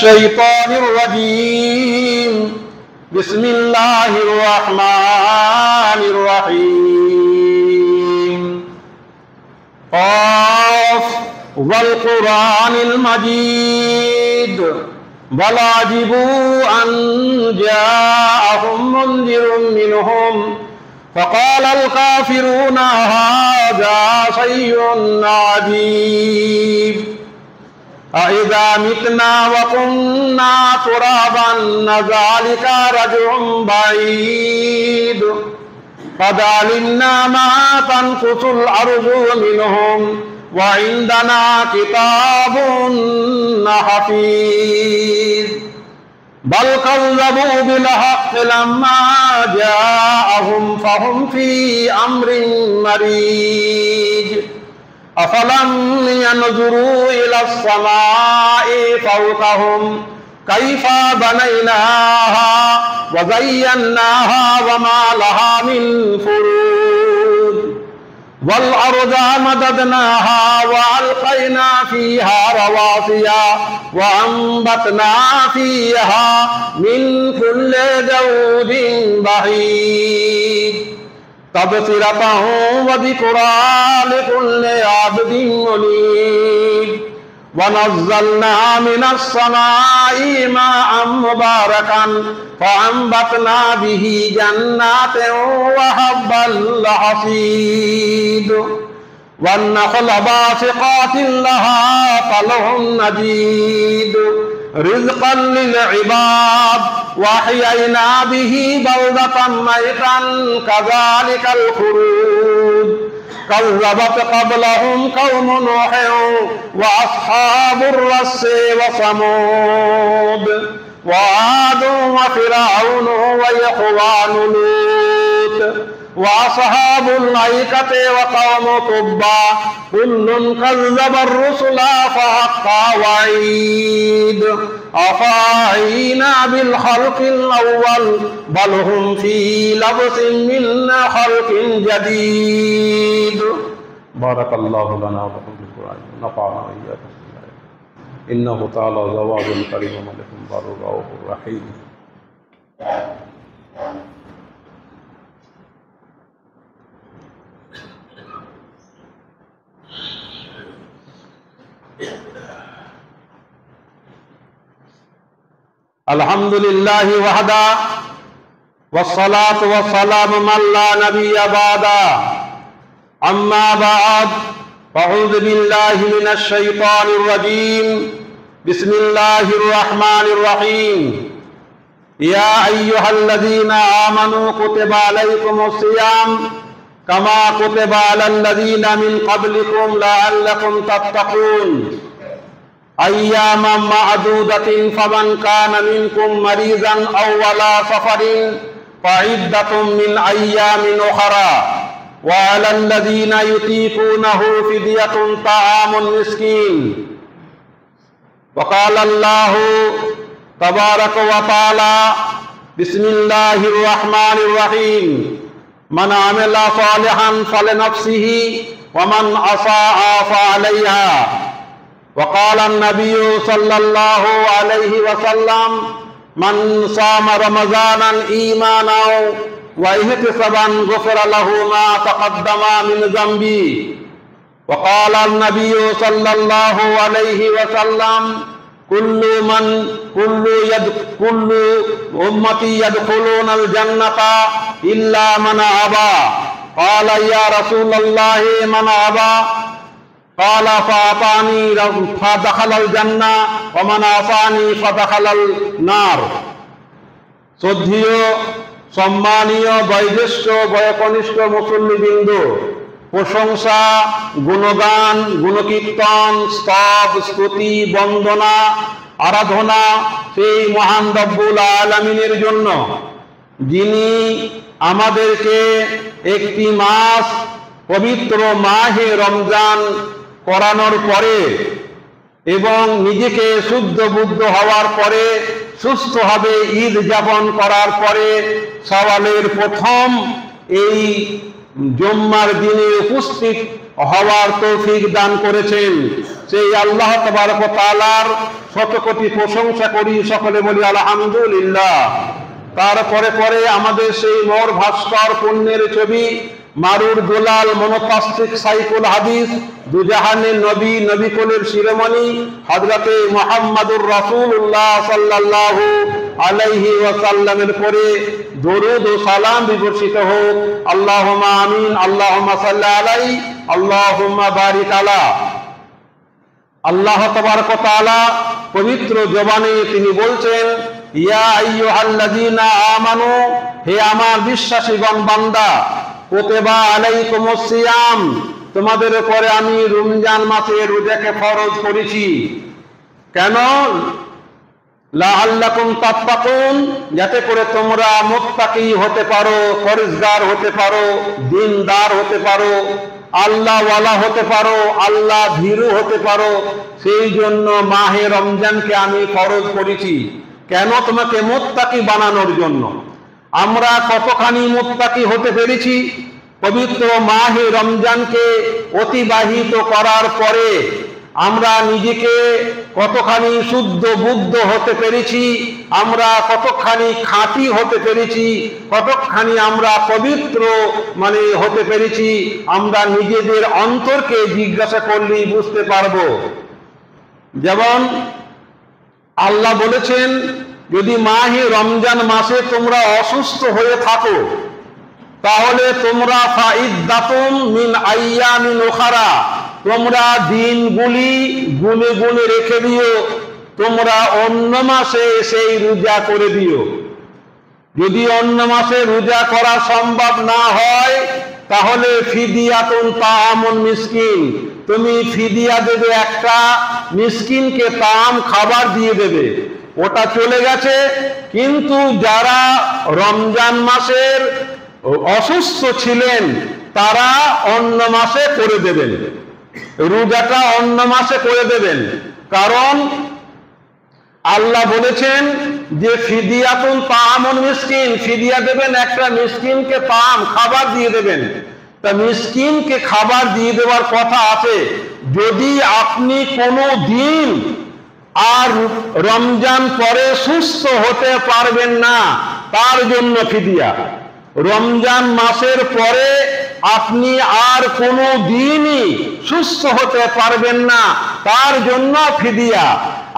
الشيطان الرجيم بسم الله الرحمن الرحيم قاف والقرآن المجيد بل عجبوا أن جاءهم منذر منهم فقال الكافرون هذا شيء عجيب أإذا متنا وكنا ترابا ذلك رجع بعيد قد علمنا ما تنقص الأرض منهم وعندنا كتاب حفيظ بل كذبوا بالحق لما جاءهم فهم في أمر مريج أفلم ينظروا إلى السماء فوقهم كيف بنيناها وزيناها وما لها من فروج والأرض مددناها وألقينا فيها رواسي وأنبتنا فيها من كل زوج بهيج تبصرة وذكرى لكل عبد منيب ونزلنا من السماء ماء مباركا فأنبتنا به جنات وحب الحصيد والنخل باسقات لها طلع نضيد رزقا للعباد وأحيينا به بلدة ميتا كذلك الخروج كذبت قبلهم قوم نوح وأصحاب الرس وثمود وعاد وفرعون وإخوان لوط وأصحاب الأيكة وقوم تبع كل كذب الرسل فحق وعيد أفعينا بالخلق الأول بل هم في لبس من خلق جديد بارك الله لنا ولكم في القرآن ونفعنا وإياكم إنه تعالى جواد كريم ملك بر رؤوف رحيم الحمد لله وحده والصلاة والسلام من لا نبي بعده أما بعد فأعوذ بالله من الشيطان الرجيم بسم الله الرحمن الرحيم يا أيها الذين آمنوا كتب عليكم الصيام كما كتب على الذين من قبلكم لعلكم تتقون أياما معدودة فمن كان منكم مريضا أو على سفر فعدة من أيام أخرى وعلى الذين يطيقونه فدية طعام مسكين وقال الله تبارك وتعالى بسم الله الرحمن الرحيم من عمل صالحا فلنفسه ومن أساء فعليها وقال النبي صلى الله عليه وسلم من صام رمضانا إيمانا واحتسابا غفر له ما تقدم من ذنبه وقال النبي صلى الله عليه وسلم كل أمتي يدخلون الجنة إلا من أبى قال يا رسول الله من أبى قال فأطعني فدخل الجنة ومن عصاني فدخل النار শ্রদ্ধেয় সম্মানীয় বয়োজ্যেষ্ঠ বয়োকনিষ্ঠ মুসল্লিবৃন্দ প্রশংসা গুণগান গুণকীর্তন স্তব স্তুতি বন্দনা আরাধনা সেই মহান রব্বুল আলামিনের জন্য যিনি আমাদেরকে একটি মাস পবিত্র মাহে রমজান করানোর পরে এবং নিজেকে শুদ্ধ বুদ্ধ হওয়ার পরে সুস্থভাবে ঈদ যাপন করার পরে শাওয়ালের প্রথম এই জুম্মার দিনে উপস্থিত হওয়ার তৌফিক দান করেছেন। সেই আল্লাহ তাবারক ওয়া তাআলার শত কোটি প্রশংসা করি, সকলে বলি আলহামদুলিল্লাহ। তারপরে পরে আমাদের সেই মোর ভাস্কর পুণ্যের ছবি মারুর দুলাল মনোতাস্ত্রিক সাইফুল হাদিস দুজাহানের নবী নবিকুলের শিরোমণি হযরতে মুহাম্মাদুর রাসূলুল্লাহ সাল্লাল্লাহু আলাইহি ওয়াসাল্লামের পরে দরুদ ও সালাম বিবর্ষিত হোক। আল্লাহুম্মা আমিন। আল্লাহুম্মা সাল্লি আলাইহি আল্লাহুম্মা বারিক আলা। আল্লাহ তাবারক ওয়া তাআলা পবিত্র জবানে তিনি বলছেন, ইয়া আইয়ুহাল্লাযীনা আমানু, হে আমার বিশ্বাসীগণ বান্দা, কুতিবা আলাইকুমুস সিয়াম, তোমাদের উপরে আমি রমজান মাসে রোজাকে ফরজ করেছি। কেন? লাআল্লাকুম তাত্তাকুন, যাতে করে তোমরা মুত্তাকি হতে পারো, পরহেজগার হতে পারো, দিনদার হতে পারো, আল্লাহওয়ালা হতে পারো, আল্লাহ ভীরু হতে পারো। সেই জন্য মাহে রমজানকে আমি ফরজ করেছি। কেন? তোমাকে মুত্তাকি বানানোর জন্য। আমরা কতখানি মুত্তাকি হতে পেরেছি পবিত্র মাহে রমজানকে অতিবাহিত করার পরে? আমরা নিজেকে কতখানি শুদ্ধ বুদ্ধ হতে পেরেছি, আমরা কতখানি খাঁটি হতে পেরেছি, কতখানি আমরা পবিত্র হতে পেরেছি, আমরা নিজেদের অন্তরকে জিজ্ঞাসা করলেই বুঝতে পারবো। যেমন আল্লাহ বলেছেন, যদি মাহে রমজান মাসে তোমরা অসুস্থ হয়ে থাকো তাহলে তোমরা ফাইদ্দাতুম মিন আইয়ামিন উখরা, তোমরা দিনগুলি গুনে গুনে রেখে দিও, তোমরা অন্য মাসে সেই রোজা করে দিও। যদি অন্য মাসে রোজা করা সম্ভব না হয় তাহলে ফিদিয়াতুন তাআমুন মিসকিন, তুমি ফিদিয়া দেবে, একটা মিসকিনকে তাআম খাবার দিয়ে দেবে। ওটা চলে গেছে। কিন্তু যারা রমজান মাসের অসুস্থ ছিলেন তারা অন্য মাসে করে দেবেন, রোজাটা অন্য মাসে করে দেবেন। কারণ আল্লাহ বলেছেন যে ফিদিয়াতুন তাআমুন মিসকিন, ফিদিয়া দেবেন, একটা মিসকিনকে তাআম খাবার দিয়ে দেবেন। তা মিসকিনকে খাবার দিয়ে দেওয়ার কথা আছে। যদি আপনি কোনো দিন আর রমজান পরে সুস্থ হতে পারবেন না, তার জন্য ফিদিয়া। রমজান মাসের পরে আপনি আর কোনো দিনই সুস্থ হতে পারবেন না, তার জন্য ফিদিয়া।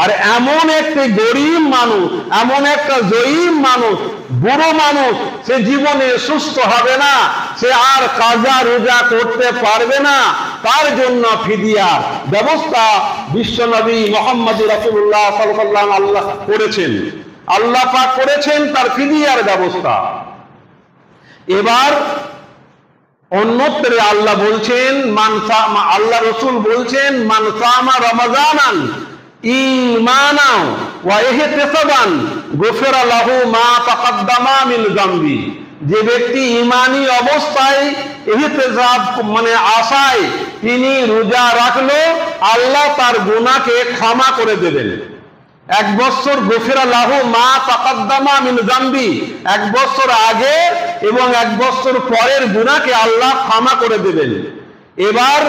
আর এমন একটি গরিব মানুষ, এমন একটা জয়ীব মানুষ, বুড়ো মানুষ, সে জীবনে সুস্থ হবে না, সে আর কাজা রোজা করতে পারবে না, তার জন্য ফিদিয়ার ব্যবস্থা বিশ্বনবী মুহাম্মদ রাসূলুল্লাহ সাল্লাল্লাহু আলাইহি ওয়াসাল্লাম আল্লাহ করেছেন, আল্লাহ পাক করেছেন তার ফিদিয়ার ব্যবস্থা। এবার অন্যত্রে আল্লাহ বলছেন, আল্লাহ রসুল বলছেন, মান সামা রমাজানান ঈমানান ওয়া ইহতিসাবান গুফিরা লাহু মা তাকাদ্দামা মিন যামবি, যে ব্যক্তি ঈমানী অবস্থায় ইহতিসাব আশায় তিনি রোজা রাখলো, আল্লাহ তার গুনাহকে ক্ষমা করে দেবেন। 1 বছর গুফিরা লাহু মা তাকাদ্দামা মিন যামবি, 1 বছর আগে এবং 1 বছর পরের গুনাহকে আল্লাহ ক্ষমা করে দেবেন। এবার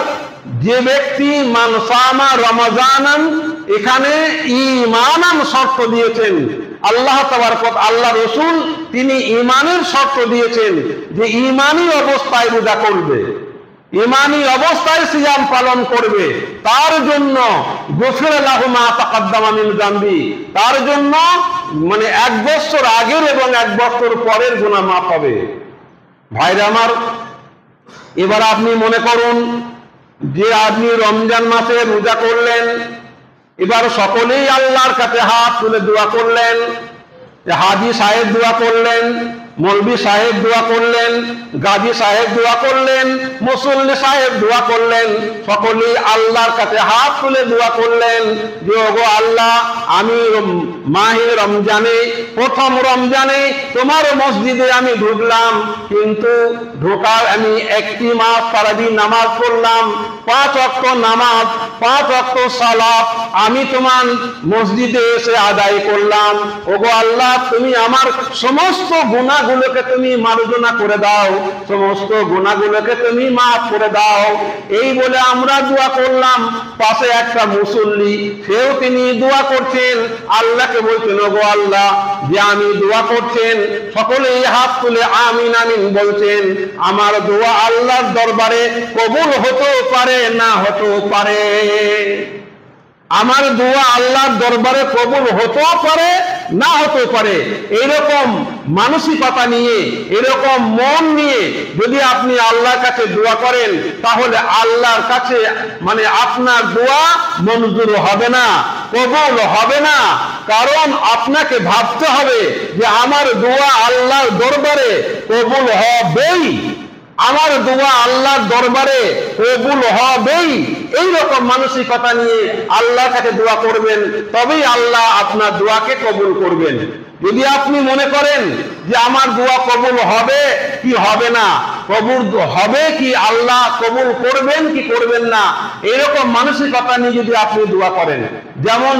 যে ব্যক্তি মান সামা রমাজানান, এখানে ঈমানান শর্ত দিয়েছেন আল্লাহ তাবারক ওয়া তাআলা, আল্লাহ রাসূল তিনি ঈমানের শর্ত দিয়েছেন যে ঈমানী অবস্থায় রোজা করবে, ঈমানী অবস্থায় সিয়াম পালন করবে, তার জন্য গুফিরা লাহু মা তাকাদ্দামা মিন যামবি, তার জন্য 1 বছর আগের এবং 1 বছর পরের গুনাহ মাফ হবে। ভাইরা আমার, এবার আপনি মনে করুন যে আপনি রমজান মাসে রোজা করলেন, এবার সকলেই আল্লাহর কাছে হাত তুলে দোয়া করলেন, হাজী সাহেব দোয়া করলেন, মৌলভী সাহেব দোয়া করলেন, গাজী সাহেব দোয়া করলেন, মুসল্লি সাহেব দোয়া করলেন, সকলেই আল্লাহর কাছে হাত তুলে দোয়া করলেন যে ওগো আল্লাহ, আমি মাহে রমজানে, প্রথম রমজানে তোমার মসজিদে আমি ঢুকলাম, কিন্তু ঢোকার আমি একটি মাস সারাদিন নামাজ পড়লাম, 5 ওয়াক্ত নামাজ, 5 ওয়াক্ত সালাত আমি তোমার মসজিদে এসে আদায় করলাম। ওগো আল্লাহ, তুমি আমার সমস্ত গুনাহ গুনাহগুলোকে তুমি মার্জনা করে দাও, সমস্ত গুনাহগুলোকে তুমি মাফ করে দাও। এই বলে আমরা দোয়া করলাম। পাশে একটা মুসল্লি, সেও তিনি দোয়া করছেন, আল্লাহকে বলছেন, ওগো আল্লাহ, যে আমি দোয়া করছেন, সকলেই হাত তুলে আমিন আমিন বলছেন, আমার দোয়া আল্লাহর দরবারে কবুল হতেও পারে, না হতেও পারে। আমার দোয়া আল্লাহর দরবারে কবুল হতেও পারে, না হতেও পারে। এইরকম মানসিকতা নিয়ে, এরকম মন নিয়ে যদি আপনি আল্লাহর কাছে দোয়া করেন, তাহলে আল্লাহর কাছে মানে আপনার দোয়া মঞ্জুর হবে না, কবুল হবে না। কারণ আপনাকে ভাবতে হবে যে আমার দোয়া আল্লাহর দরবারে কবুল হবেই, আমার দোয়া আল্লাহর দরবারে কবুল হবেই। এইরকম মানসিকতা নিয়ে আল্লাহর কাছে দোয়া করবেন, তবেই আল্লাহ আপনার দোয়াকে কবুল করবেন। যদি আপনি মনে করেন যে আমার দোয়া কবুল হবে কি হবে না, কবুল হবে কি আল্লাহ কবুল করবেন কি করবেন না, এরকম মানসিকতা নিয়ে যদি আপনি দোয়া করেন, যেমন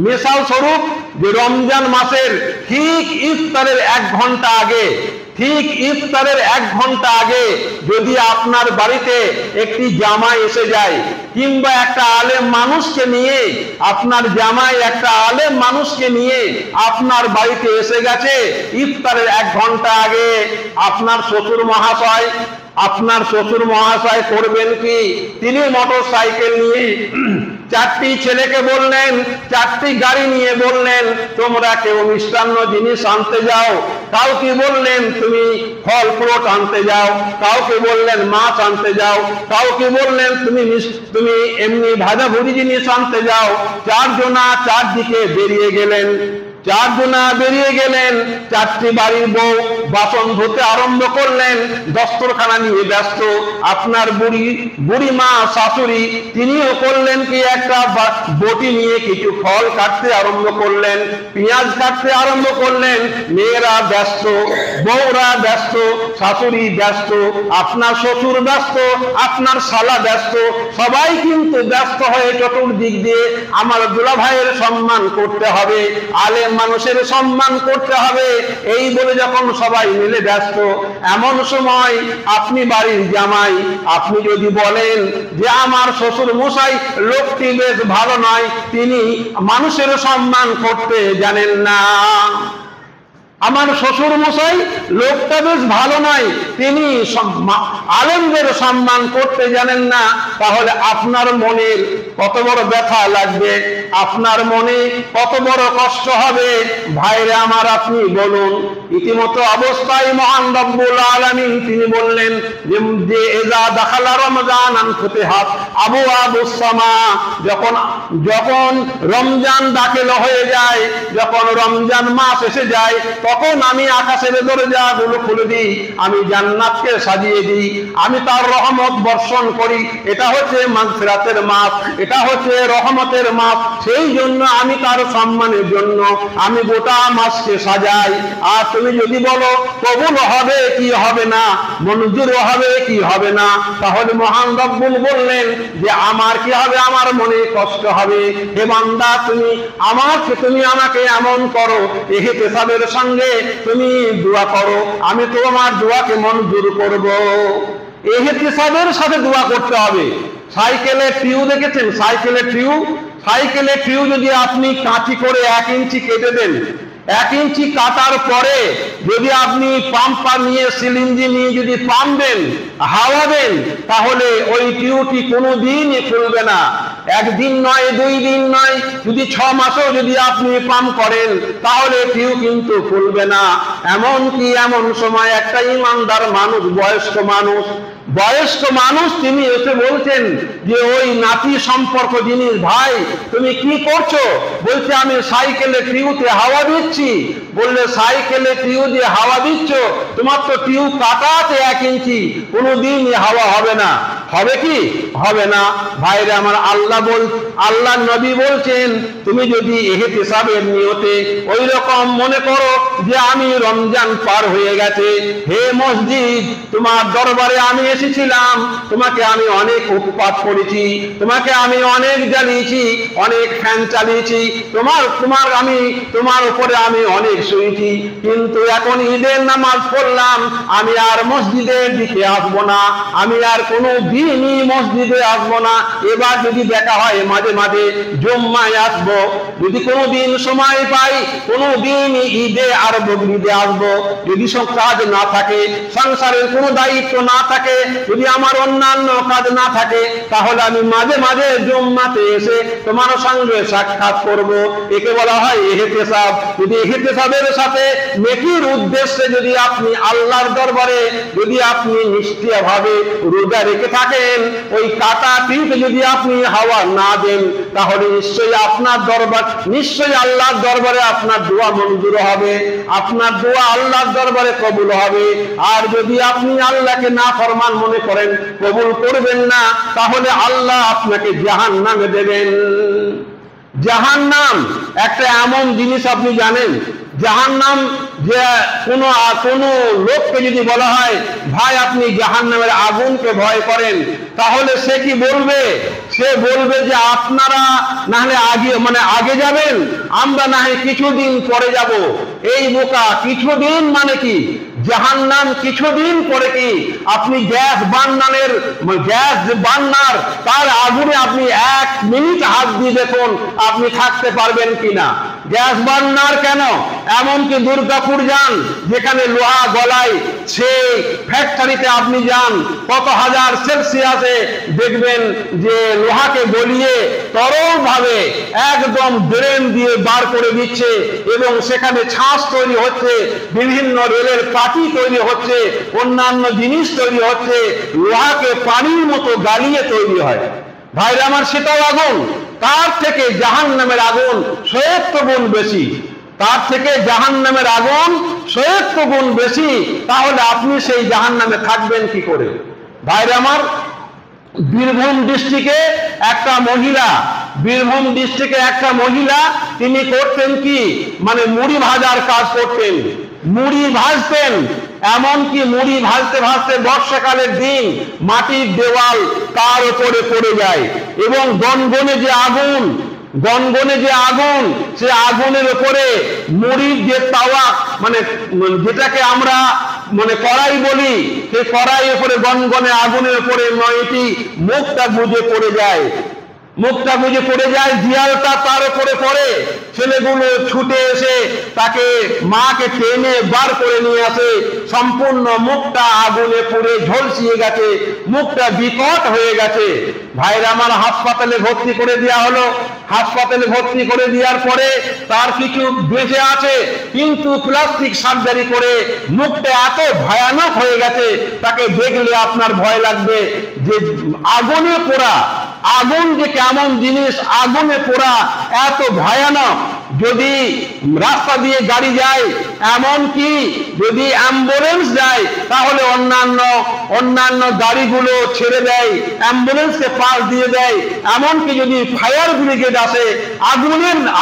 মিসাল স্বরূপ, যে রমজান মাসের ঠিক ইফতারের 1 ঘন্টা আগে, ঠিক ইফতারের 1 ঘন্টা আগে যদি আপনার বাড়িতে একটি জামাই এসে যায়, কিংবা একটা আলেম মানুষকে নিয়ে, আপনার জামাই একটা আলেম মানুষকে নিয়ে আপনার বাড়িতে এসে গেছে ইফতারের 1 ঘন্টা আগে, আপনার শ্বশুর মহাশয় করবেন কি, তিনি মোটর সাইকেল নিয়ে 4টি ছেলেকে বললেন, 4টি গাড়ি নিয়ে বললেন, তোমরা কেউ মিষ্টান্ন জিনিস আনতে যাও, কাউকে বললেন তুমি ফল ফ্রুট আনতে যাও, কাউকে বললেন মাছ আনতে যাও, কাউকে বললেন তুমি এমনি ভাজা ভুজি জিনিস আনতে যাও। 4 জনা 4 দিকে বেরিয়ে গেলেন। 4টি বাড়ির বউ বাসন ধুতে আরম্ভ করলেন, দস্তরখানা নিয়ে ব্যস্ত। আপনার বুড়ি মা শাশুড়ি, তিনিও করলেন কি, একটা বটি নিয়ে কিছু ফল কাটতে আরম্ভ করলেন, পেঁয়াজ কাটতে আরম্ভ করলেন। মেয়েরা ব্যস্ত, বউরা ব্যস্ত, শাশুড়ি ব্যস্ত, আপনার শ্বশুর ব্যস্ত, আপনার শালা ব্যস্ত, সবাই কিন্তু ব্যস্ত হয়ে চতুর্দিক দিয়ে আমার দুলাভাইয়ের সম্মান করতে হবে, আলেম মানুষের সম্মান করতে হবে, এই বলে যখন সবাই মিলে ব্যস্ত, এমন সময় আপনি বাড়ির জামাই, আপনি যদি বলেন যে আমার শ্বশুর মশাই লোকটি বেশ ভালো নয়, তিনি মানুষের সম্মান করতে জানেন না, আমার শ্বশুর মশাই লোকটা বেশ ভালো নয়, তিনি আলেমদের সম্মান করতে জানেন না, তাহলে আপনার মনের কত বড় ব্যথা লাগবে, আপনার মনে কত বড় কষ্ট হবে। ভাইরে আমার, আপনি বলুন, ইতিমতো অবস্থায় মহান রব্বুল আলামিন তিনি বললেন যে এজা দাখালা রমজান ফুতিহাত আবওয়াবুস সামা, যখন রমজান দাখিল হয়ে যায়, যখন রমজান মাস এসে যায়, তখন আমি আকাশের দরজাগুলো খুলে দিই, আমি জান্নাতকে সাজিয়ে দিই, আমি তার রহমত বর্ষণ করি। এটা হচ্ছে মাগফিরাতের মাস, এটা হচ্ছে রহমতের মাস, সেই জন্য আমি তার সম্মানের জন্য আমি গোটা মাসকে সাজাই। আর তুমি যদি বলো কবুল হবে কি হবে না, মঞ্জুর হবে কি হবে না, তাহলে মহান রব্বুল বললেন যে আমার কি হবে, আমার মনে কষ্ট হবে। হে বান্দা, তুমি আমাকে এমন করো, ইহতিসাবের সঙ্গে তুমি দোয়া করো, আমি তোমার দোয়াকে মঞ্জুর করব। ইহতিসাবের সাথে দোয়া করতে হবে। সাইকেলের টিউ দেখেছেন? সাইকেলের টিউ যদি আপনি কাঁচি করে 1 ইঞ্চি কেটে দেন, 1 ইঞ্চি কাটার পরে যদি আপনি পাম্পার নিয়ে, সিলিঞ্জি নিয়ে যদি পাম্প দেন, হাওয়া দেন, তাহলে ওই টিউটি কোনোদিনই খুলবে না। 1 দিন নয়, 2 দিন নয়, যদি 6 মাসও যদি আপনি পাম্প করেন, তাহলে টিউ কিন্তু খুলবে না। এমন সময় একটা ইমানদার মানুষ, বয়স্ক মানুষ তিনি এসে বলছেন যে ওই নাতি সম্পর্ক জিনিস, ভাই তুমি কি করছো? বলছে আমি সাইকেলে টিউতে হাওয়া দিচ্ছি। বললে সাইকেলে টিউ দিয়ে হাওয়া দিচ্ছ, তোমার তো টিউ কাটা আছে 1 ইঞ্চি, কোনোদিন হাওয়া হবে না। হবে কি? হবে না। ভাইরা আমার, আল্লাহ নবী বলছেন, তুমি যদি ইহতিসাবের নিয়তে ওই রকম মনে করো যে আমি রমজান পার হয়ে গেছে, হে মসজিদ, তোমার দরবারে আমি এসেছিলাম, তোমাকে আমি অনেক উৎপাত করেছি, তোমাকে আমি অনেক জ্বালিয়েছি, অনেক ফ্যান চালিয়েছি, তোমার উপরে আমি অনেক শুয়েছি, কিন্তু এখন ঈদের নামাজ পড়লাম, আমি আর মসজিদের দিকে আসবো না, আমি আর কোনো দিনই মসজিদে আসবো না। এবার যদি দেখা হয় মাঝে মাঝে জুম্মায় আসবো, যদি কোনো দিন সময় পাই, কোনো দিন ঈদে আর বকরিদে আসবো, যদি সব কাজ না থাকে, সংসারের কোনো দায়িত্ব না থাকে, যদি আমার অন্যান্য কাজ না থাকে, তাহলে আমি মাঝে মাঝে জুম্মাতে এসে তোমার সঙ্গে সাক্ষাৎ করব। একে বলা হয় ইহতিসাব। যদি ইহতিসাবের সাথে নেকির উদ্দেশ্যে যদি আপনি আল্লাহর দরবারে যদি আপনি নিষ্ঠিভাবে রোজা রেখে থাকেন, ওই কাটা টিপ যদি আপনি হাওয়া না দেন, তাহলে নিশ্চয়ই আল্লাহর দরবারে আপনার দোয়া মঞ্জুর হবে, আপনার দোয়া আল্লাহর দরবারে কবুল হবে। আর যদি আপনি আল্লাহকে নাফরমান মনে করেন, কবুল করবেন না, তাহলে আল্লাহ আপনাকে জাহান্নামে দেবেন। জাহান্নাম একটা এমন জিনিস, আপনি জানেন, জাহান্নাম যে কোনো লোককে যদি বলা হয় ভাই আপনি জাহান্নামের আগুনকে ভয় করেন, তাহলে সে কি বলবে? সে বলবে যে আপনারা না হলে আগে যাবেন, আমরা না হয় কিছুদিন পরে যাব। এই বোকা, কিছুদিন মানে কি? জাহান্নাম কিছুদিন পরে কি? আপনি গ্যাস বার্নার তার আগুনে আপনি 1 মিনিট হাত দিয়ে দেখুন আপনি থাকতে পারবেন কিনা। গ্যাস বার্নার কেন, এমনকি দুর্গাপুর যান, যেখানে লোহা গলায়, সেই ফ্যাক্টরিতে আপনি যান, কত হাজার সেলসিয়াসে দেখবেন যে লোহাকে গলিয়ে তরল ভাবে একদম ড্রেন দিয়ে বার করে দিচ্ছে, এবং সেখানে ছাঁচ তৈরি হচ্ছে, বিভিন্ন রেলের পাটি তৈরি হচ্ছে, অন্যান্য জিনিস তৈরি হচ্ছে, লোহাকে পানির মতো গালিয়ে তৈরি হয়। ভাইরা আমার, সেটাও আগুন। তার থেকে জাহান্নামের আগুন 100 গুণ বেশি, তার থেকে জাহান্নামের আগুন 100 গুণ বেশি। তাহলে আপনি সেই জাহান্নামে থাকবেন কি করে? ভাইরা আমার, বীরভূম ডিস্ট্রিক্টে একটা মহিলা, তিনি করতেন কি, মুড়ি ভাজার কাজ করতেন, মুড়ি ভাজতেন। এমনকি মুড়ি ভাজতে ভাজতে বর্ষাকালের দিন মাটির দেওয়াল তার উপরে পড়ে যায়, এবং গনগনে যে আগুন, সে আগুনের উপরে মুড়ির যে তাওয়া, যেটাকে আমরা কড়াই বলি, সেই কড়াই উপরে গনগনে আগুনের উপরে মেয়েটি মুখটা বুজে পড়ে যায়, জিয়ালটা তার উপরে পড়ে। ছেলেগুলো ছুটে এসে তাকে, মাকে টেনে বার করে নিয়ে আসে, সম্পূর্ণ মুখটা আগুনে পুড়ে ঝলসিয়ে গেছে, মুখটা বিকট হয়ে গেছে। ভাইরা আমার, হাসপাতালে ভর্তি করে দেওয়া হলো। হাসপাতালে ভর্তি করে দেওয়ার পরে তার কিছু বেঁচে আছে, কিন্তু প্লাস্টিক সার্জারি করে মুখটা এত ভয়ানক হয়ে গেছে, তাকে দেখলে আপনার ভয় লাগবে যে আগুনে পোড়া, আগুন যে কেমন জিনিস, আগুনে পোড়া এত ভয়ানক। যদি রাস্তা দিয়ে গাড়ি যায়, এমনকি যদি অ্যাম্বুলেন্স যায়, তাহলে অন্যান্য গাড়িগুলো ছেড়ে দেয়, অ্যাম্বুলেন্সকে পাশ দিয়ে দেয়। এমনকি যদি ফায়ার ব্রিগেড আসে,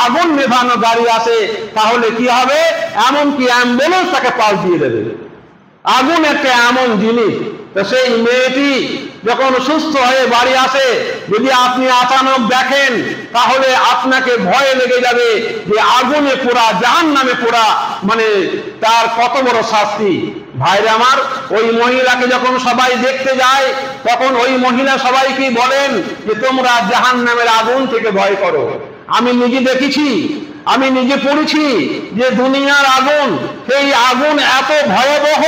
আগুন নেভানো গাড়ি আসে, তাহলে কি হবে? এমনকি অ্যাম্বুলেন্স তাকে পাশ দিয়ে দেবে। আগুন একটা এমন জিনিস। তো সেই মেয়েটি যখন সুস্থ হয়ে বাড়ি আসে, যদি আপনি আচানক দেখেন, তাহলে আপনাকে ভয় লেগে যাবে যে আগুনে পোড়া, জাহান্নামে পোড়া, তার কত বড় শাস্তি। ভাইরা আমার, ওই মহিলাকে যখন সবাই দেখতে যায়, তখন ওই মহিলা সবাইকে বলেন যে তোমরা জাহান্নামের আগুন থেকে ভয় করো। আমি নিজে দেখেছি, আমি নিজে পড়েছি যে দুনিয়ার আগুন, সেই আগুন এত ভয়াবহ,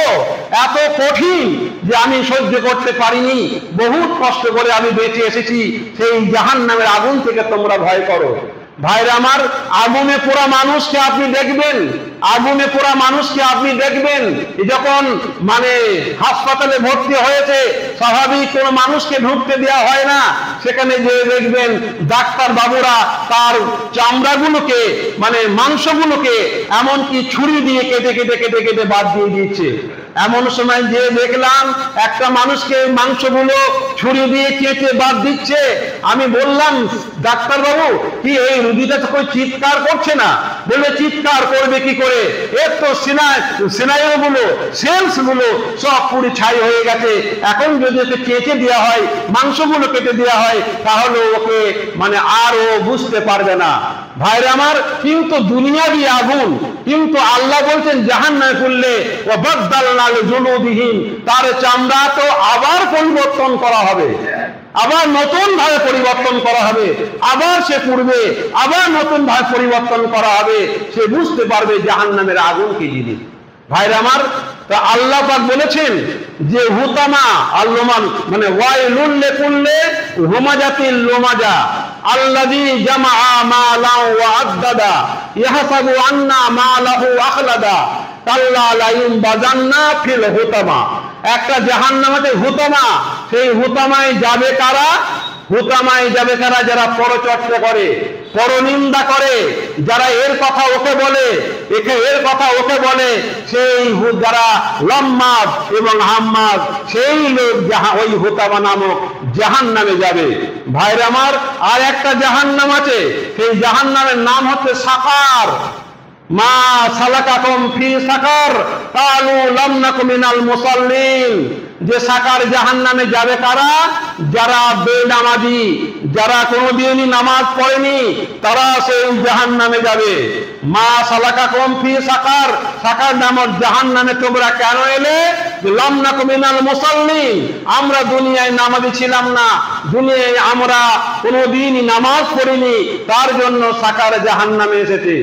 এত কঠিন যে আমি সহ্য করতে পারিনি। বহুত কষ্ট করে আমি বেঁচে এসেছি। সেই জাহান্নামের আগুন থেকে তোমরা ভয় করো। ভাইরা আমার, আগুনে পোড়া মানুষকে আপনি দেখবেন, যখন হাসপাতালে ভর্তি হয়েছে, স্বাভাবিক কোনো মানুষকে ঢুকতে দেওয়া হয় না। সেখানে যে দেখবেন ডাক্তার বাবুরা তার চামড়াগুলোকে, মাংসগুলোকে এমনকি ছুরি দিয়ে কেটে বাদ দিয়ে দিচ্ছে। এমন সময় যে দেখলাম একটা মানুষকে মাংসগুলো ছুরি দিয়ে কেটে বাদ দিচ্ছে। আমি বললাম, ডাক্তার বাবু কি এই রুগীটা তো કોઈ চিৎকার করছে না? বলে চিৎকার করবে কি করে, এর তো স্নায়ুগুলো সেলসগুলো সব পুরি ছাই হয়ে গেছে। এখন যদি ওকে কেটে দেওয়া হয়, মাংসগুলো কেটে দেওয়া হয়, তাহলে ওকে মানে আর ও বুঝতে পারবে না। ভাইরা আমার, কিন্তু দুনিয়াবি আগুন, কিন্তু আল্লাহ বলছেন জাহান্নামে পুড়লে ও বাদদালনা লিজুলুদিহিম, তার চামড়া তো আবার পরিবর্তন করা হবে, আবার নতুন ভাবে পরিবর্তন করা হবে, আবার সে পুড়বে, আবার নতুন ভাবে পরিবর্তন করা হবে। সে বুঝতে পারবে জাহান্নামের আগুন কি জিনিস। ভাইরা আমার, তা আল্লাহ পাক বলেছেন যে হুতামা আল্লমান মানে ওয়াইলুল লিকুল্লি হুমাজাতিল লুমাজা আল্লাযী জামাআ মালান ওয়া আদ্দাদা ইয়াহসাবু আন্না মালাহু আখলাদা কাল্লা লা ইউনবাযান্না ফিল হুতামা। একটা জাহান্নামে হুতামা, সেই হুতামায় যাবে কারা? হুতামায় যাবে কারা? যারা পরচর্চা করে, পরনিন্দা করে, যারা এর কথা ওকে বলে, এর কথা ওকে বলে, সেই যারা লম্মাদ এবং হাম্মাদ, সেই লোক ওই হুতামা নামক জাহান্নামে যাবে। ভাইরা আমার, আর একটা জাহান্নাম আছে, সেই জাহান্নামের নাম হচ্ছে সাকার। মা সালাকাকুম ফি সাকার কালু লাম নাকু মিনাল মুসাল্লিন। যে সাকার জাহান্নামে যাবে কারা? যারা বেনামাজি, যারা কোনোদিনই নামাজ পড়েনি, তারা সেই জাহান্নামে যাবে। মা সালাকাকুম ফি সাকার, সাকার নামক জাহান্নামে তোমরা কেন এলে? লাম নাকু মিনাল মুসাল্লিন, আমরা দুনিয়ায় নামাজি ছিলাম না, দুনিয়ায় আমরা কোনোদিনই নামাজ পড়িনি, তার জন্য সাকার জাহান্নামে এসেছে।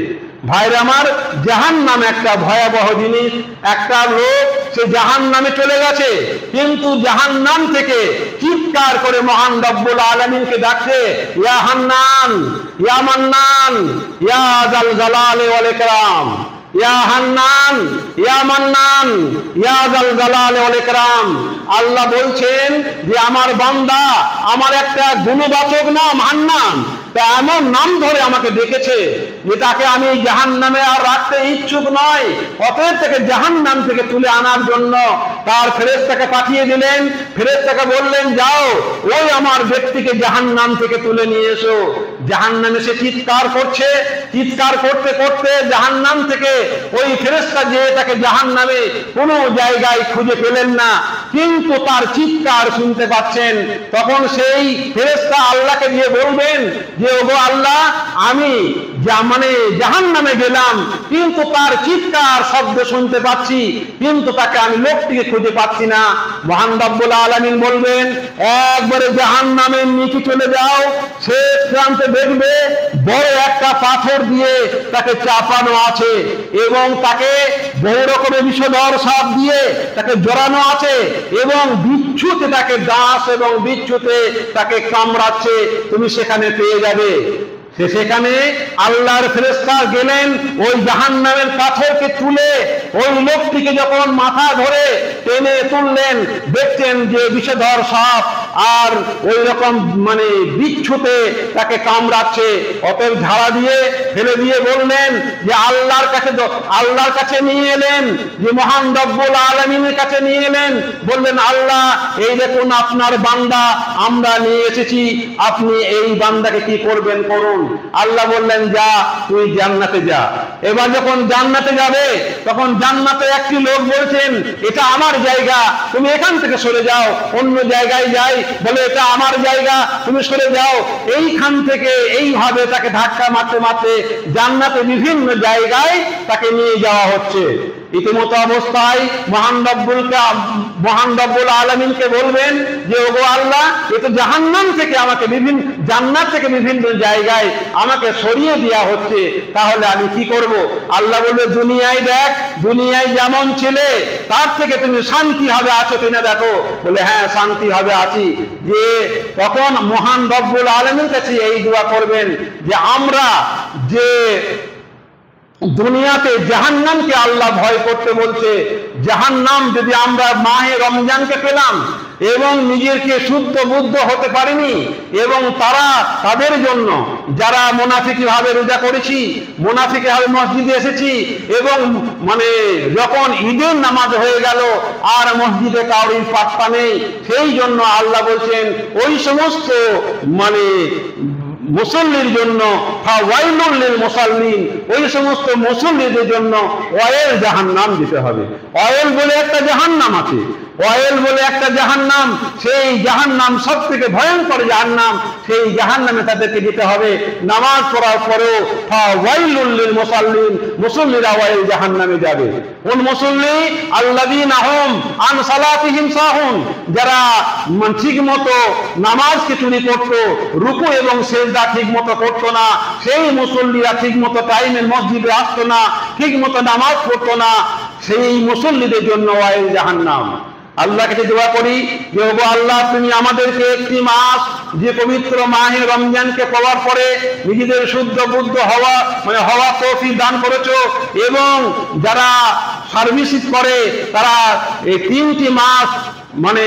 ভাইরা আমার, জাহান্নাম একটা ভয়াবহ জিনিস। একটা লোক সে জাহান্নামে চলে গেছে, কিন্তু জাহান্নাম থেকে চিৎকার করে মহান রব্বুল আলামিনকে ডাকছে, ইয়া হান্নান, ইয়া মান্নান, ইয়া যাল জালালি ওয়াল ইকরাম, ইয়া হান্নান, ইয়া মান্নান, ইয়া যাল জালালি ওয়াল ইকরাম। আল্লাহ বলছেন যে আমার বান্দা আমার একটা গুণবাচক নাম হান্নান, তা এমন নাম ধরে আমাকে ডেকেছে যে তাকে আমি জাহান্নামে আর রাখতে ইচ্ছুক নয়। অতএব থেকে জাহান্নাম থেকে তুলে আনার জন্য তার ফেরেশতাকে পাঠিয়ে দিলেন। ফেরেশতাকে বললেন, যাও ওই আমার ব্যক্তিকে জাহান্নাম থেকে তুলে নিয়ে এসো। জাহান্নামে সে চিৎকার করছে, চিৎকার করতে করতে জাহান্নাম থেকে ওই ফেরেশতা যে তাকে জাহান্নামে কোনো জায়গায় খুঁজে পেলেন না, কিন্তু তার চিৎকার শুনতে পাচ্ছেন। তখন সেই ফেরেশতা আল্লাহকে দিয়ে বলবেন যে ওগো আল্লাহ, আমি মানে জাহান্নামে গেলাম, কিন্তু তার চিৎকার শব্দ শুনতে পাচ্ছি, কিন্তু তাকে আমি লোকটিকে খুঁজে পাচ্ছি না। মহান রব্বুল আলামিন বলবেন, একবারে জাহান্নামের নিচে চলে যাও, শেষ প্রান্তে দেখবে বড় একটা পাথর দিয়ে তাকে চাপানো আছে এবং তাকে বহু রকমের বিষধর সাপ দিয়ে তাকে জড়ানো আছে এবং বিচ্ছুতে তাকে দাস এবং বিচ্ছুতে তাকে কামড়াচ্ছে, তুমি সেখানে পেয়ে যাবে। সেখানে আল্লাহর ফেরেশতা গেলেন, ওই জাহান্নামের পাথরকে তুলে ওই লোকটিকে যখন মাথা ধরে টেনে তুললেন, দেখছেন যে বিষধর সাপ আর ওই রকম মানে বিচ্ছুতে তাকে কামড়াচ্ছে। অতএব ঝাড়া দিয়ে ফেলে দিয়ে বললেন যে আল্লাহর কাছে নিয়ে এলেন, যে মহান রব্বুল আলামিনের কাছে নিয়ে এলেন। বললেন, আল্লাহ এই দেখুন আপনার বান্দা আমরা নিয়ে এসেছি, আপনি এই বান্দাকে কি করবেন করুন। আল্লাহ বললেন, যা তুই জান্নাতে যা। এবার যখন জান্নাতে যাবে, তখন জান্নাতে একটি লোক বলছেন, এটা আমার জায়গা, তুমি এখান থেকে সরে যাও, অন্য জায়গায় যাই। বলে, এটা আমার জায়গা, তুমি সরে যাও। এইখান থেকে এইভাবে তাকে ধাক্কা মারতে মারতে জান্নাতে বিভিন্ন জায়গায় তাকে নিয়ে যাওয়া হচ্ছে। ইতিমতো অবস্থায় মহান রব্বুল আলামিনকে বলবেন যে ওগো আল্লাহ, এ তো জাহান্নাম থেকে আমাকে জান্নাত থেকে বিভিন্ন জায়গায় আমাকে সরিয়ে দেওয়া হচ্ছে, তাহলে আমি কি করব? আল্লাহ বলবে, দুনিয়ায় দেখ, দুনিয়ায় যেমন ছিলে তার থেকে তুমি শান্তি হবে আছো কিনা দেখো। বলে, হ্যাঁ শান্তি হবে আছি। যে তখন মহান রব্বুল আলামিনের কাছে এই দোয়া করবেন যে আমরা যে দুনিয়াতে জাহান্নামকে আল্লাহ ভয় করতে বলছে, জাহান্নাম যদি আমরা মাহে রমজানকে পেলাম এবং নিজেকে শুদ্ধ বুদ্ধ হতে পারেনি, এবং তারা তাদের জন্য যারা মুনাফিকি ভাবে রোজা করেছি, মুনাফিকি ভাবে মসজিদে এসেছি, এবং মানে যখন ঈদের নামাজ হয়ে গেল আর মসজিদে কাউরির পাত্তা নেই, সেই জন্য আল্লাহ বলছেন ওই সমস্ত মানে মুসল্লির জন্য ফাওয়াইলুল লিল মুসাল্লিন, ওই সমস্ত মুসল্লিদের জন্য ওয়াইল জাহান্নাম দিতে হবে। ওয়াইল বলে একটা জাহান্নাম আছে, ওয়াইল বলে একটা জাহান্নাম, সেই জাহান্নাম সব থেকে ভয়ঙ্কর জাহান্নাম, সেই জাহান্নামে তাদেরকে দিতে হবে। নামাজ পড়ার পরেও ফাওয়াইলুল লিল মুসাল্লিন, মুসল্লিরা ওয়াইল জাহান্নামে যাবে। কোন মুসল্লি? আল্লাযীনা হুম আন সালাতিহিম সাহুন, যারা ঠিক মতো নামাজকে চুরি করতো, রুকু এবং সেজদা ঠিক মতো করতো না, সেই মুসল্লিরা ঠিক মতো টাইমে মসজিদে আসতো না, ঠিক মতো নামাজ পড়তো না, সেই মুসল্লিদের জন্য ওয়াইল জাহান্নাম। আল্লাহকে দোয়া করি যে ওগো আল্লাহ, তুমি আমাদেরকে একটি মাস, যে পবিত্র মাহে রমজানকে পাওয়ার পরে নিজেদের শুদ্ধ বুদ্ধ হওয়া তৌফিক দান করেছো, এবং যারা সার্ভিস করে তারা এই 3টি মাস মানে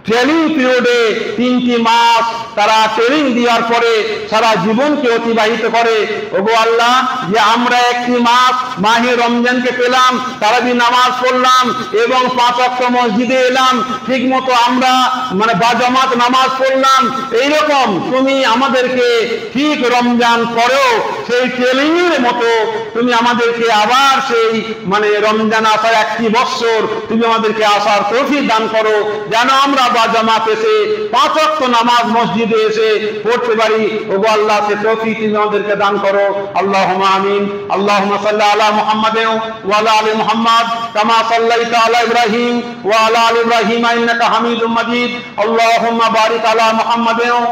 ট্রেনিং পিরিয়ডে 3টি মাস তারা ট্রেনিং দেওয়ার পরে সারা জীবনকে অতিবাহিত করে। ওগো আল্লাহ, যে আমরা একটি মাস মাহে রমজানকে পেলাম, তারাবি নামাজ পড়লাম এবং 5 ওয়াক্ত মসজিদে এলাম, ঠিক মতো আমরা মানে বাজামাত নামাজ পড়লাম, এইরকম তুমি আমাদেরকে ঠিক রমজান পরেও সেই ট্রেনিং এর মতো তুমি আমাদেরকে আবার সেই মানে রমজান আসার 1টি বছর তুমি আমাদেরকে আসার তৌফিক দান করো, যেন আমরা জামাত এসে 5 ওয়াক্ত নামাজ মসজিদে এসে পড়তে পারি। ওগো আল্লাহ, সে তৌফিক তুমি আমাদেরকে দান করো। আল্লাহুম্মা আমিন। আল্লাহুম্মা সাল্লি আলা মুহাম্মাদিন ওয়া আলা আলি মুহাম্মাদ কামা সাল্লাইতা আলা ইব্রাহিম ওয়া আলা আলি ইব্রাহিম ইন্নাকা হামিদুম মাজিদ। আল্লাহুম্মা বারিক আলা মুহাম্মাদিন